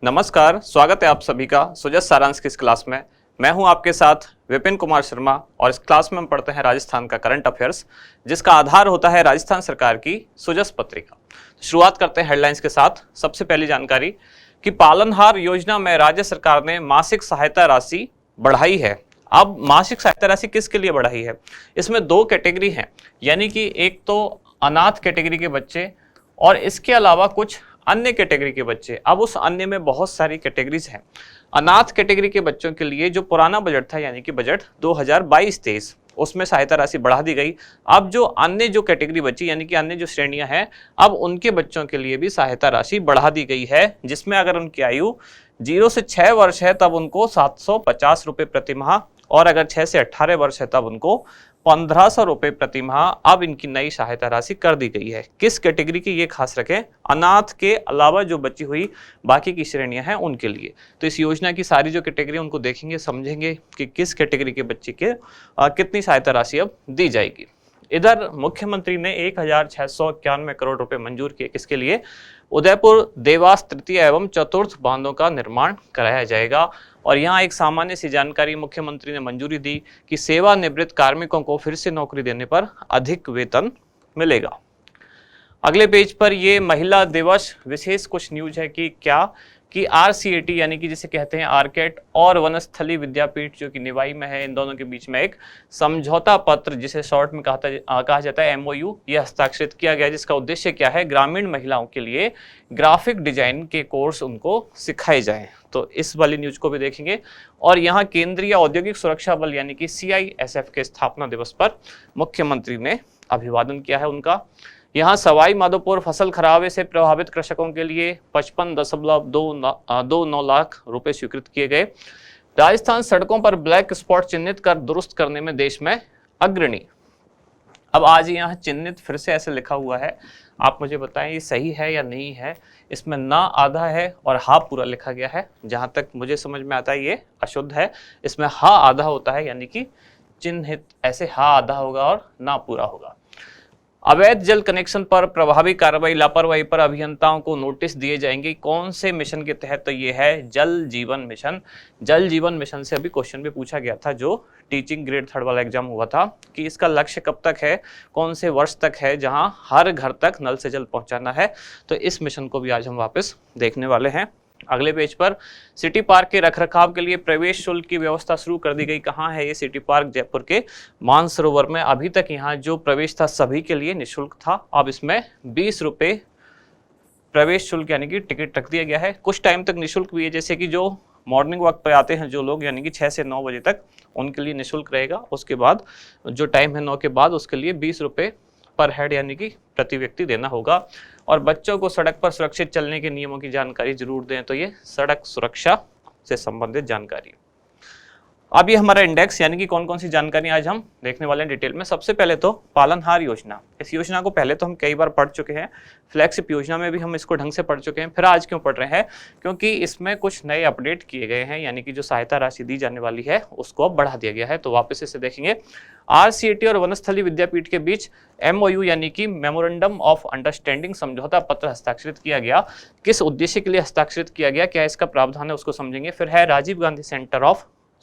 नमस्कार, स्वागत है आप सभी का सुजस सारांश की इस क्लास में। मैं हूं आपके साथ विपिन कुमार शर्मा और इस क्लास में हम पढ़ते हैं राजस्थान का करंट अफेयर्स, जिसका आधार होता है राजस्थान सरकार की सुजस पत्रिका। शुरुआत करते हैं हेडलाइंस के साथ। सबसे पहली जानकारी कि पालनहार योजना में राज्य सरकार ने मासिक सहायता राशि बढ़ाई है। अब मासिक सहायता राशि किसके लिए बढ़ाई है? इसमें दो कैटेगरी हैं, यानी कि एक तो अनाथ कैटेगरी के बच्चे और इसके अलावा कुछ अन्य कैटेगरी के बच्चे। अब उस अन्य में बहुत सारी कैटेगरीज हैं। अनाथ कैटेगरी के बच्चों के लिए जो पुराना बजट था, यानी कि बजट 2022-23, उसमें सहायता राशि बढ़ा दी गई। अब जो अन्य जो कैटेगरी बची, यानी कि अन्य जो श्रेणियां हैं, अब उनके बच्चों के लिए भी सहायता राशि बढ़ा दी गई है, जिसमें अगर उनकी आयु 0 से 6 वर्ष है तब उनको 750 रुपये प्रति माह, और अगर 6 से 18 वर्ष है तब उनको 1500 रुपये प्रति माह अब इनकी नई सहायता राशि कर दी गई है। किस कैटेगरी की, ये खास रखें, अनाथ के अलावा जो बची हुई बाकी की श्रेणियां हैं उनके लिए। तो इस योजना की सारी जो कैटेगरी उनको देखेंगे, समझेंगे कि किस कैटेगरी के बच्चे के कितनी सहायता राशि अब दी जाएगी। इधर मुख्यमंत्री ने 1691 करोड़ रुपए मंजूर किए। किसके लिए? उदयपुर देवास तृतीय एवं चतुर्थ बांधों का निर्माण कराया जाएगा। और यहाँ एक सामान्य सी जानकारी मुख्यमंत्री ने मंजूरी दी कि सेवानिवृत्त कार्मिकों को फिर से नौकरी देने पर अधिक वेतन मिलेगा। अगले पेज पर ये महिला दिवस विशेष कुछ न्यूज है कि क्या कि आरसीएटी यानी कि जिसे कहते हैं आरकेट और वनस्थली विद्यापीठ जो कि निवाई में है, इन दोनों के बीच में एक समझौता पत्र, जिसे शॉर्ट में कहा जाता है एमओयू, यह हस्ताक्षरित किया गया, जिसका उद्देश्य क्या है? ग्रामीण महिलाओं के लिए ग्राफिक डिजाइन के कोर्स उनको सिखाए जाएं। तो इस वाली न्यूज को भी देखेंगे। और यहाँ केंद्रीय औद्योगिक सुरक्षा बल यानी कि सीआईएसएफ के स्थापना दिवस पर मुख्यमंत्री ने अभिवादन किया है उनका। यहाँ सवाई माधोपुर फसल खराबे से प्रभावित कृषकों के लिए 55.29 लाख रुपए स्वीकृत किए गए। राजस्थान सड़कों पर ब्लैक स्पॉट चिन्हित कर दुरुस्त करने में देश में अग्रणी। अब आज यहाँ चिन्हित फिर से ऐसे लिखा हुआ है, आप मुझे बताएं ये सही है या नहीं है। इसमें ना आधा है और हा पूरा लिखा गया है। जहां तक मुझे समझ में आता है ये अशुद्ध है। इसमें हा आधा होता है, यानी कि चिन्हित ऐसे हा आधा होगा और ना पूरा होगा। अवैध जल कनेक्शन पर प्रभावी कार्रवाई, लापरवाही पर अभियंताओं को नोटिस दिए जाएंगे। कौन से मिशन के तहत? तो ये है जल जीवन मिशन। जल जीवन मिशन से अभी क्वेश्चन भी पूछा गया था, जो टीचिंग ग्रेड 3 वाला एग्जाम हुआ था, कि इसका लक्ष्य कब तक है, कौन से वर्ष तक है, जहां हर घर तक नल से जल पहुंचाना है। तो इस मिशन को भी आज हम वापस देखने वाले हैं। अगले पेज पर सिटी पार्क के रखरखाव के लिए प्रवेश शुल्क की व्यवस्था शुरू कर दी गई। कहाँ है ये सिटी पार्क? जयपुर के मानसरोवर में। अभी तक यहाँ जो प्रवेश था सभी के लिए निःशुल्क था, अब इसमें 20 रुपये प्रवेश शुल्क यानी कि टिकट रख दिया गया है। कुछ टाइम तक निःशुल्क भी है, जैसे कि जो मॉर्निंग वॉक पर आते हैं जो लोग, यानी कि 6 से 9 बजे तक, उनके लिए निःशुल्क रहेगा। उसके बाद जो टाइम है 9 के बाद, उसके लिए 20 रुपये पर हेड यानी कि प्रति व्यक्ति देना होगा। और बच्चों को सड़क पर सुरक्षित चलने के नियमों की जानकारी जरूर दें। तो ये सड़क सुरक्षा से संबंधित जानकारी। अब ये हमारा इंडेक्स, यानी कि कौन कौन सी जानकारी आज हम देखने वाले हैं डिटेल में। सबसे पहले तो पालनहार योजना। इस योजना को पहले तो हम कई बार पढ़ चुके हैं, फ्लैगशिप योजना में भी हम इसको ढंग से पढ़ चुके हैं। फिर आज क्यों पढ़ रहे हैं? क्योंकि इसमें कुछ नए अपडेट किए गए हैं, यानी कि जो सहायता राशि दी जाने वाली है उसको अब बढ़ा दिया गया है। तो वापस इसे देखेंगे। आरसीएटी और वनस्थली विद्यापीठ के बीच एमओयू यानी कि मेमोरेंडम ऑफ अंडरस्टैंडिंग, समझौता पत्र हस्ताक्षरित किया गया। किस उद्देश्य के लिए हस्ताक्षरित किया गया, क्या इसका प्रावधान है, उसको समझेंगे। फिर है Rajiv Gandhi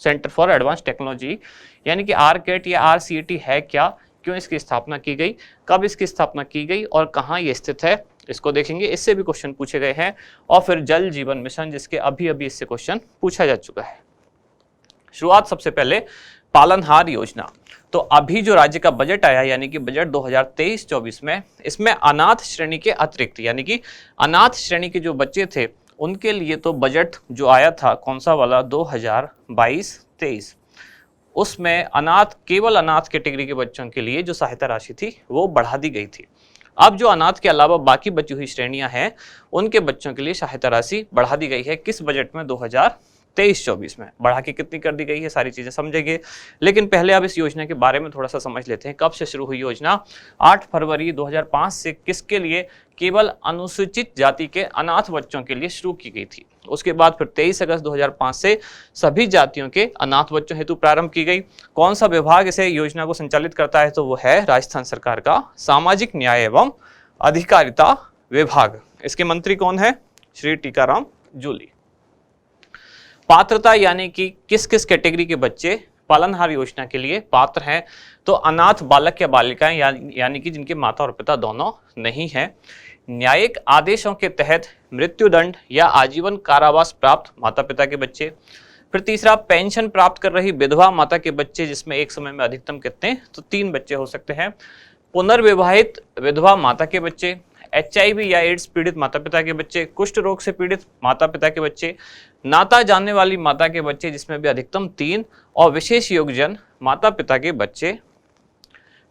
centre for advance technology, यानी कि आरकेट या आरसीएटी है क्या, क्यों इसकी स्थापना की गई, कब इसकी स्थापना की गई और कहाँ ये स्थित है, इसको देखेंगे। इससे भी क्वेश्चन पूछे गए हैं। और फिर जल जीवन मिशन, जिसके अभी इससे क्वेश्चन पूछा जा चुका है। शुरुआत सबसे पहले पालनहार योजना। तो अभी जो राज्य का बजट आया, यानी कि बजट 2023-24 में, इसमें अनाथ श्रेणी के अतिरिक्त, यानी कि अनाथ श्रेणी के जो बच्चे थे उनके लिए तो बजट जो आया था, कौन सा वाला, 2022-23, उसमें केवल अनाथ कैटेगरी के बच्चों के लिए जो सहायता राशि थी वो बढ़ा दी गई थी। अब जो अनाथ के अलावा बाकी बची हुई श्रेणियां हैं उनके बच्चों के लिए सहायता राशि बढ़ा दी गई है। किस बजट में? 2023-24 में। बढ़ा के कितनी कर दी गई है, सारी चीजें समझेंगे। लेकिन पहले अब इस योजना के बारे में थोड़ा सा समझ लेते हैं। कब से शुरू हुई योजना? 8 फरवरी 2005 से। किसके लिए? केवल अनुसूचित जाति के अनाथ बच्चों के लिए शुरू की गई थी। उसके बाद फिर 23 अगस्त 2005 से सभी जातियों के अनाथ बच्चों हेतु प्रारंभ की गई। कौन सा विभाग इसे योजना को संचालित करता है? तो वो है राजस्थान सरकार का सामाजिक न्याय एवं अधिकारिता विभाग। इसके मंत्री कौन है? श्री टीकाराम जूली। पात्रता यानी कि किस किस कैटेगरी के बच्चे पालनहार योजना के लिए पात्र हैं, तो अनाथ बालक या बालिकाएं यानी कि जिनके माता और पिता दोनों नहीं हैं। न्यायिक आदेशों के तहत मृत्युदंड या आजीवन कारावास प्राप्त माता पिता के बच्चे। फिर तीसरा, पेंशन प्राप्त कर रही विधवा माता के बच्चे, जिसमें एक समय में अधिकतम कितने, तो 3 बच्चे हो सकते हैं। पुनर्विवाहित विधवा माता के बच्चे, HIV या एड्स पीड़ित माता पिता के बच्चे, कुष्ठ रोग से पीड़ित माता पिता के बच्चे, नाता जानने वाली माता के बच्चे जिसमें भी अधिकतम 3, और विशेष योगजन माता पिता के बच्चे।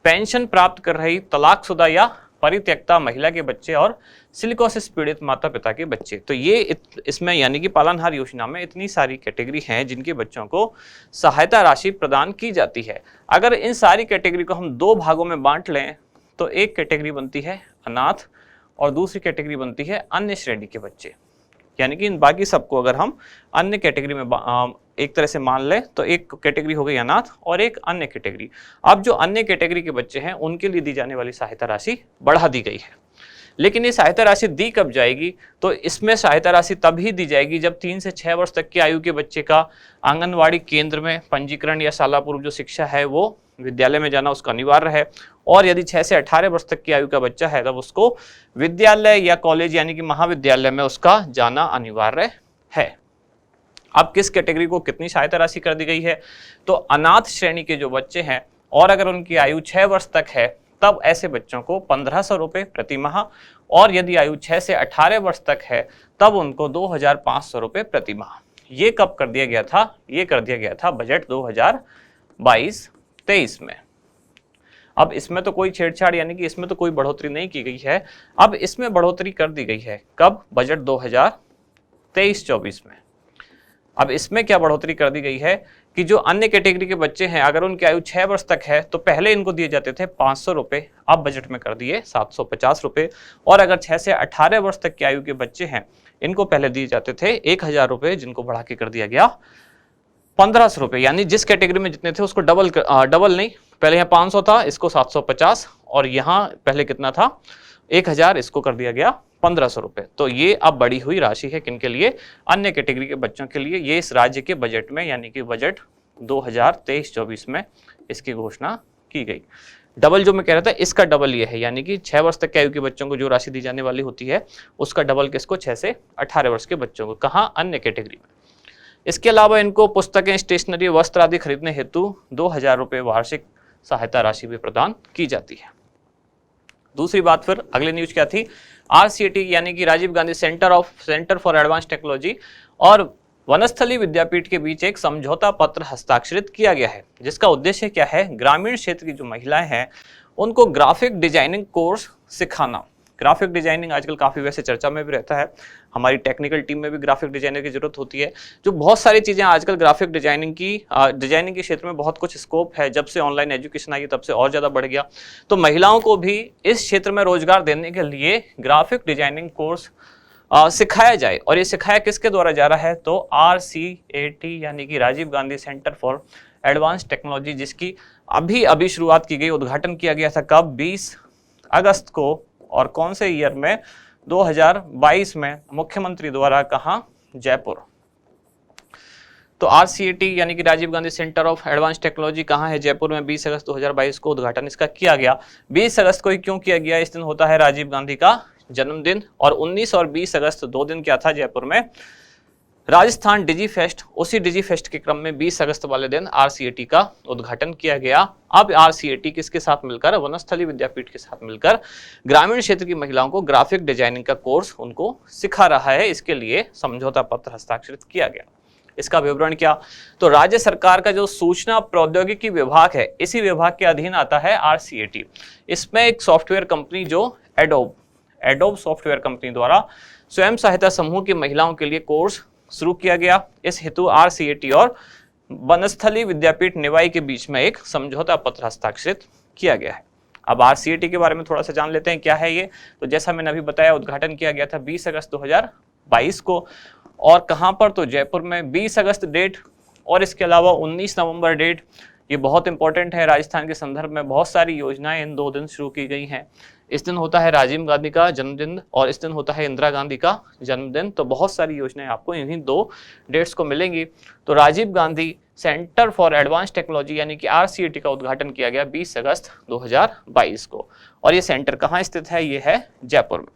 पेंशन प्राप्त कर रही तलाकशुदा या परित्यक्ता महिला के बच्चे और सिलिकोसिस पीड़ित माता पिता के बच्चे। तो ये इसमें यानी कि पालनहार योजना में इतनी सारी कैटेगरी हैं जिनके बच्चों को सहायता राशि प्रदान की जाती है। अगर इन सारी कैटेगरी को हम 2 भागों में बांट लें तो एक कैटेगरी बनती है अनाथ और दूसरी कैटेगरी बनती है अन्य श्रेणी के बच्चे। यानी कि इन बाकी सबको अगर हम अन्य कैटेगरी में एक तरह से मान लें तो एक कैटेगरी हो गई अनाथ और एक अन्य कैटेगरी। अब जो अन्य कैटेगरी के बच्चे हैं उनके लिए दी जाने वाली सहायता राशि बढ़ा दी गई है। लेकिन ये सहायता राशि दी कब जाएगी, तो इसमें सहायता राशि तभी दी जाएगी जब 3 से 6 वर्ष तक की आयु के बच्चे का आंगनवाड़ी केंद्र में पंजीकरण या साला पूर्व जो शिक्षा है वो विद्यालय में जाना उसका अनिवार्य है। और यदि 6 से 18 वर्ष तक की आयु का बच्चा है तब उसको विद्यालय या कॉलेज यानी कि महाविद्यालय में उसका जाना अनिवार्य है। अब किस कैटेगरी को कितनी सहायता राशि कर दी गई है, तो अनाथ श्रेणी के जो बच्चे हैं और अगर उनकी आयु 6 वर्ष तक है तब ऐसे बच्चों को 1500 रुपये प्रति माह, और यदि आयु 6 से 18 वर्ष तक है तब उनको 2500 रुपये प्रति माह। ये कब कर दिया गया था, ये कर दिया गया था बजट 2022-23 में। अब इसमें तो कोई छेड़छाड़ यानी कि इसमें तो कोई बढ़ोतरी नहीं की गई है। अब इसमें बढ़ोतरी कर दी गई है कब, बजट 2023-24 में। अब इसमें क्या बढ़ोतरी कर दी गई है कि जो अन्य कैटेगरी के बच्चे हैं अगर उनकी आयु 6 वर्ष तक है तो पहले इनको दिए जाते थे 500 रुपये, अब बजट में कर दिए 750 रुपये। और अगर 6 से 18 वर्ष तक की आयु के बच्चे हैं इनको पहले दिए जाते थे 1000 रुपये, जिनको बढ़ा के कर दिया गया 1500 रुपये। यानी जिस कैटेगरी में जितने थे उसको डबल नहीं, पहले यहाँ 500 था इसको 750, और यहाँ पहले कितना था 1000, इसको कर दिया गया 1500 रुपये। तो ये अब बढ़ी हुई राशि है किनके लिए, अन्य कैटेगरी के बच्चों के लिए। ये इस राज्य के बजट में यानी कि बजट 2023-24 में इसकी घोषणा की गई। डबल जो मैं कह रहा था इसका डबल ये है, यानी कि 6 वर्ष तक के आयु के बच्चों को जो राशि दी जाने वाली होती है उसका डबल किसको, 6 से 18 वर्ष के बच्चों को। कहाँ, अन्य कैटेगरी में। इसके अलावा इनको पुस्तकें, स्टेशनरी, वस्त्र आदि खरीदने हेतु 2000 रुपये वार्षिक सहायता राशि भी प्रदान की जाती है। दूसरी बात फिर अगली न्यूज क्या थी, RCET यानी कि Rajiv Gandhi centre for advance technology और वनस्थली विद्यापीठ के बीच एक समझौता पत्र हस्ताक्षरित किया गया है, जिसका उद्देश्य क्या है, ग्रामीण क्षेत्र की जो महिलाएं हैं उनको ग्राफिक डिजाइनिंग कोर्स सिखाना। ग्राफिक डिजाइनिंग आजकल काफ़ी वैसे चर्चा में भी रहता है, हमारी टेक्निकल टीम में भी ग्राफिक डिजाइनर की जरूरत होती है। जो बहुत सारी चीज़ें आजकल ग्राफिक डिजाइनिंग के क्षेत्र में बहुत कुछ स्कोप है, जब से ऑनलाइन एजुकेशन आई तब से और ज़्यादा बढ़ गया। तो महिलाओं को भी इस क्षेत्र में रोजगार देने के लिए ग्राफिक डिजाइनिंग कोर्स सिखाया जाए। और ये सिखाया किसके द्वारा जा रहा है, तो RCET यानी कि Rajiv Gandhi centre for advance technology, जिसकी अभी शुरुआत की गई, उद्घाटन किया गया था कब, 20 अगस्त को, और कौन से ईयर में, 2022 में, मुख्यमंत्री द्वारा। कहाँ, जयपुर। तो RCET यानी कि Rajiv Gandhi centre of advance technology कहाँ है, जयपुर में। 20 अगस्त 2022 को उद्घाटन इसका किया गया। 20 अगस्त को ही क्यों किया गया, इस दिन होता है राजीव गांधी का जन्मदिन। और 19 और 20 अगस्त 2 दिन क्या था जयपुर में, राजस्थान डिजी फेस्ट। उसी डिजी फेस्ट के क्रम में 20 अगस्त वाले दिन RCET का उद्घाटन किया गया। अब RCET किसके साथ मिलकर, वनस्थली विद्यापीठ के साथ मिलकर ग्रामीण क्षेत्र की महिलाओं को ग्राफिक डिजाइनिंग का कोर्स उनको सिखा रहा है। इसके लिए समझौता पत्र हस्ताक्षरित किया गया। इसका विवरण क्या, तो राज्य सरकार का जो सूचना प्रौद्योगिकी विभाग है, इसी विभाग के अधीन आता है RCET। इसमें एक सॉफ्टवेयर कंपनी जो एडोब सॉफ्टवेयर कंपनी द्वारा स्वयं सहायता समूह की महिलाओं के लिए कोर्स शुरू किया गया। इस हेतु RCET और वनस्थली विद्यापीठ निवाई के बीच में एक समझौता पत्र हस्ताक्षरित किया गया है। अब RCET के बारे में थोड़ा सा जान लेते हैं क्या है ये। तो जैसा मैंने अभी बताया, उद्घाटन किया गया था 20 अगस्त 2022 को, और कहाँ पर, तो जयपुर में। 20 अगस्त डेट और इसके अलावा 19 नवंबर डेट, ये बहुत इंपॉर्टेंट है। राजस्थान के संदर्भ में बहुत सारी योजनाएं इन 2 दिन शुरू की गई हैं। इस दिन होता है राजीव गांधी का जन्मदिन और इस दिन होता है इंदिरा गांधी का जन्मदिन। तो बहुत सारी योजनाएं आपको इन्हीं 2 डेट्स को मिलेंगी। तो Rajiv Gandhi centre for advance technology यानी कि RCET का उद्घाटन किया गया 20 अगस्त 2022 को। और ये सेंटर कहाँ स्थित है? ये है जयपुर में।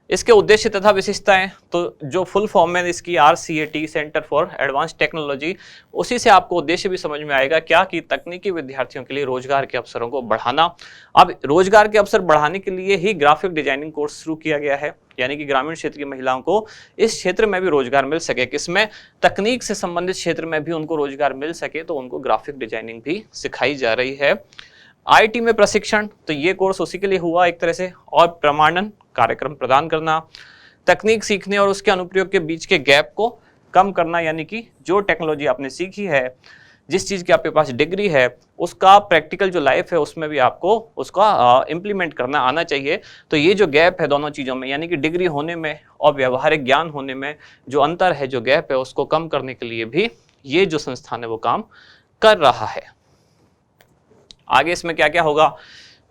इसके उद्देश्य तथा विशेषताएं, तो जो फुल फॉर्म में इसकी RCET centre for advance technology, उसी से आपको उद्देश्य भी समझ में आएगा क्या कि तकनीकी विद्यार्थियों के लिए रोजगार के अवसरों को बढ़ाना। अब रोजगार के अवसर बढ़ाने के लिए ही ग्राफिक डिजाइनिंग कोर्स शुरू किया गया है, यानी कि ग्रामीण क्षेत्र की महिलाओं को इस क्षेत्र में भी रोजगार मिल सके, किसमें? तकनीक से संबंधित क्षेत्र में भी उनको रोजगार मिल सके, तो उनको ग्राफिक डिजाइनिंग भी सिखाई जा रही है। IT में प्रशिक्षण, तो ये कोर्स उसी के लिए हुआ एक तरह से, और प्रमाणन कार्यक्रम प्रदान करना, तकनीक सीखने और उसके अनुप्रयोग के बीच के गैप को कम करना, यानी कि जो टेक्नोलॉजी आपने सीखी है, जिस चीज़ की आपके पास डिग्री है, उसका प्रैक्टिकल जो लाइफ है उसमें भी आपको उसका इम्प्लीमेंट करना आना चाहिए। तो ये जो गैप है दोनों चीज़ों में, यानी कि डिग्री होने में और व्यवहारिक ज्ञान होने में जो अंतर है, जो गैप है, उसको कम करने के लिए भी ये जो संस्थान है वो काम कर रहा है। आगे इसमें क्या क्या होगा?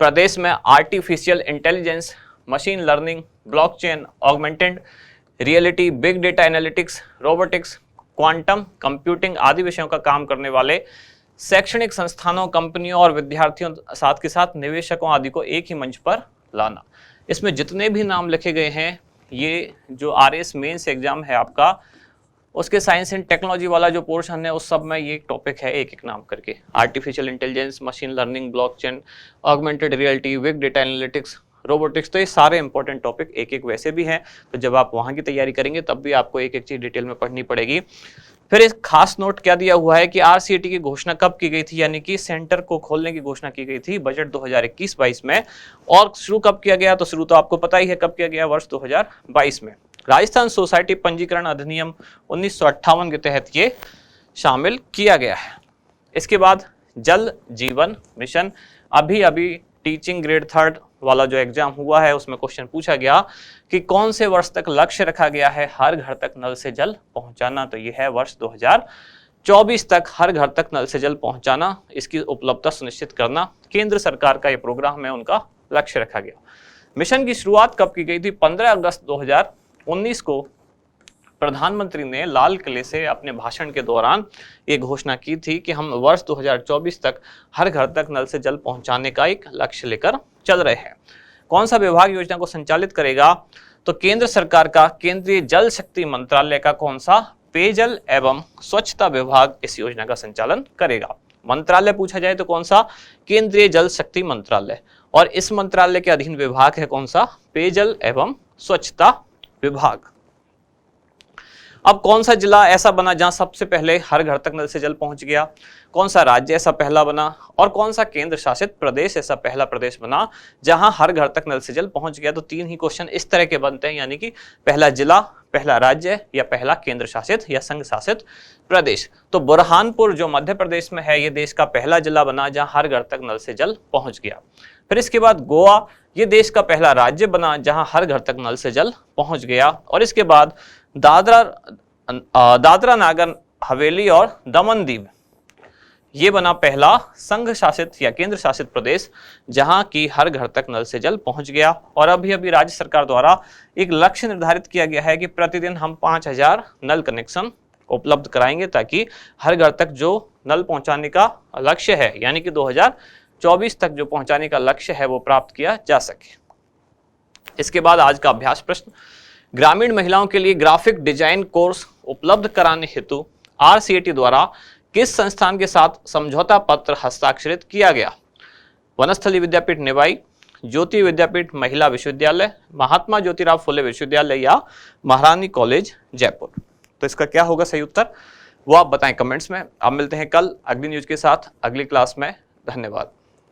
प्रदेश में artificial intelligence, machine learning, blockchain, augmented reality, big data analytics, robotics, quantum computing आदि विषयों का काम करने वाले शैक्षणिक संस्थानों, कंपनियों और विद्यार्थियों साथ के साथ निवेशकों आदि को एक ही मंच पर लाना। इसमें जितने भी नाम लिखे गए हैं, ये जो RS मेंस एग्जाम है आपका, उसके साइंस एंड टेक्नोलॉजी वाला जो पोर्शन है उस सब में ये टॉपिक है एक एक नाम करके। Artificial intelligence, machine learning, blockchain, augmented reality, big data analytics, robotics, तो ये सारे इंपॉर्टेंट टॉपिक एक एक वैसे भी हैं। तो जब आप वहाँ की तैयारी करेंगे तब भी आपको एक एक चीज़ डिटेल में पढ़नी पड़ेगी। फिर एक खास नोट क्या दिया हुआ है कि RCET की घोषणा कब की गई थी, यानी कि सेंटर को खोलने की घोषणा की गई थी बजट 2021-22 में। और शुरू कब किया गया? तो शुरू तो आपको पता ही है कब किया गया, वर्ष 2022 में। राजस्थान सोसाइटी पंजीकरण अधिनियम 1958 के तहत ये शामिल किया गया है। इसके बाद जल जीवन मिशन, अभी टीचिंग ग्रेड 3 वाला जो एग्जाम हुआ है उसमें क्वेश्चन पूछा गया कि कौन से वर्ष तक लक्ष्य रखा गया है हर घर तक नल से जल पहुंचाना। तो ये है वर्ष 2024 तक हर घर तक नल से जल पहुंचाना, इसकी उपलब्धता सुनिश्चित करना केंद्र सरकार का ये प्रोग्राम है, उनका लक्ष्य रखा गया। मिशन की शुरुआत कब की गई थी? 15 अगस्त 2019 को प्रधानमंत्री ने लाल किले से अपने भाषण के दौरान ये घोषणा की थी कि हम वर्ष 2024 तक हर घर तक नल से जल पहुंचाने का एक लक्ष्य लेकर चल रहे हैं। कौन सा विभाग योजना को संचालित करेगा? तो केंद्र सरकार का केंद्रीय जल शक्ति मंत्रालय का कौन सा पेयजल एवं स्वच्छता विभाग इस योजना का संचालन करेगा। मंत्रालय पूछा जाए तो कौन सा? केंद्रीय जल शक्ति मंत्रालय। और इस मंत्रालय के अधीन विभाग है कौन सा? पेयजल एवं स्वच्छता विभाग। अब कौन सा जिला ऐसा बना जहां सबसे पहले हर घर तक नल से जल पहुंच गया? कौन सा राज्य ऐसा पहला बना? और कौन सा केंद्र शासित प्रदेश ऐसा पहला प्रदेश बना जहां हर घर तक नल से जल पहुंच गया? तो 3 ही क्वेश्चन इस तरह के बनते हैं, यानी कि पहला जिला, पहला राज्य या पहला केंद्र शासित या संघ शासित प्रदेश। तो बुरहानपुर जो मध्य प्रदेश में है, ये देश का पहला जिला बना जहां हर घर तक नल से जल पहुंच गया। फिर इसके बाद गोवा, ये देश का पहला राज्य बना जहां हर घर तक नल से जल पहुंच गया। और इसके बाद दादरा नागर हवेली और दमन दीव, ये बना पहला संघ शासित या केंद्र शासित प्रदेश जहां की हर घर तक नल से जल पहुंच गया। और अभी राज्य सरकार द्वारा एक लक्ष्य निर्धारित किया गया है कि प्रतिदिन हम 5000 नल कनेक्शन उपलब्ध कराएंगे ताकि हर घर तक जो नल पहुंचाने का लक्ष्य है, यानी कि 2024 तक जो पहुंचाने का लक्ष्य है वो प्राप्त किया जा सके। इसके बाद आज का अभ्यास प्रश्न, ग्रामीण महिलाओं के लिए ग्राफिक डिजाइन कोर्स उपलब्ध कराने हेतु RCET द्वारा किस संस्थान के साथ समझौता पत्र हस्ताक्षरित किया गया? वनस्थली विद्यापीठ निवाई, ज्योति विद्यापीठ महिला विश्वविद्यालय, महात्मा ज्योतिराव फुले विश्वविद्यालय या महारानी कॉलेज जयपुर। तो इसका क्या होगा सही उत्तर, वो आप बताएं कमेंट्स में। अब मिलते हैं कल अगली न्यूज के साथ अगली क्लास में। धन्यवाद।